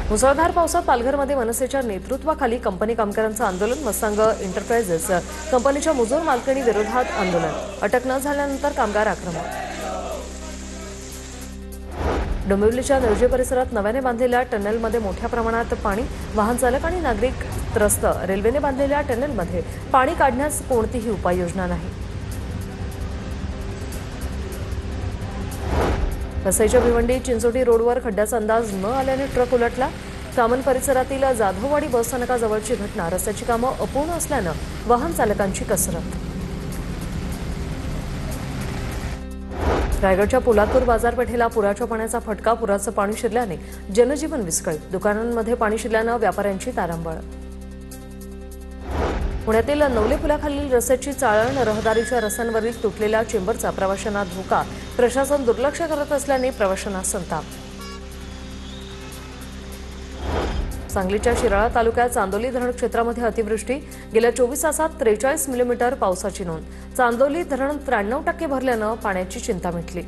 मुसळधार पावसात पालघरमध्ये मनसेच्या नेतृत्वाखाली कंपनी कामगारांचं आंदोलन। मसांग एंटरप्राइजेस कंपनीच्या मुजोर मालकीणी विरोधात आंदोलन। अटक न झाल्यानंतर कामगार आक्रमक। डोंबिवलीच्या नवजे परिसरात नव्याने बांधलेल्या टनेलमध्ये मोठ्या प्रमाणात पाणी। वाहन चालक आणि नागरिक त्रस्त। रेल्वेने बांधलेल्या टनेलमध्ये पाणी काढण्यास कोणतीही उपाययोजना नाही। वसईच्या भिवंडी चिंचोटी रोडवर खड्ड्याचा अंदाज न आल्याने ट्रक उलटला। कामन परिसरातील जाधववाडी बस स्थानकाजवळची घटना। रस्त्याची कामं अपूर्ण असल्यानं वाहन चालकांची कसरत। रायगडच्या पोलादपूर बाजारपेठेला पुराच्या पाण्याचा फटका। पुराचं पाणी शिरल्याने जनजीवन विस्कळीत। दुकानांमध्ये पाणी शिरल्यानं व्यापाऱ्यांची तारांबळ। पुण्यातील नवले पुलाखालील रस्त्याची चाळण। रहदारीच्या रस्त्यांवरील तुटलेल्या चेंबरचा प्रवाशांना धोका। प्रशासन दुर्लक्ष करत असल्याने प्रवाशांना संताप। सांगलीच्या शिराळा तालुक्यात चांदोली धरण क्षेत्रामध्ये अतिवृष्टी। गेल्या 24 तासात 43 मिलीमीटर पावसाची नोंद। चांदोली धरण 93% भरल्यानं पाण्याची चिंता मिटली।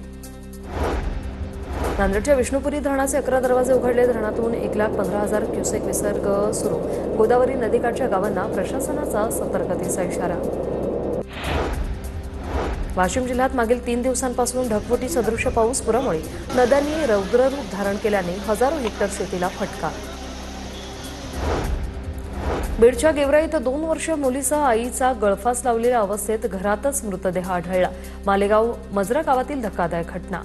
नांदेडच्या विष्णुपुरी धरणाचे 11 दरवाजे उघडले। धरणातून 1,15,000 क्युसेक विसर्ग सुरू। गोदावरी नदीकाठच्या गावांना प्रशासनाचा सतर्कतेचा इशारा। वाशिम जिल्ह्यात मागील 3 दिवसांपासून ढगफुटी सदृश पाऊस। पुरामुळे नद्यांनी रौद्ररूप धारण केल्याने हजारो हेक्टर शेतीला फटका। बीडच्या गेवराईत 2 वर्षीय मुलीसह आईचा गळफास लावलेल्या अवस्थेत घरातच मृतदेह आढळला। मालेगाव मजरा गावातील धक्कादायक घटना।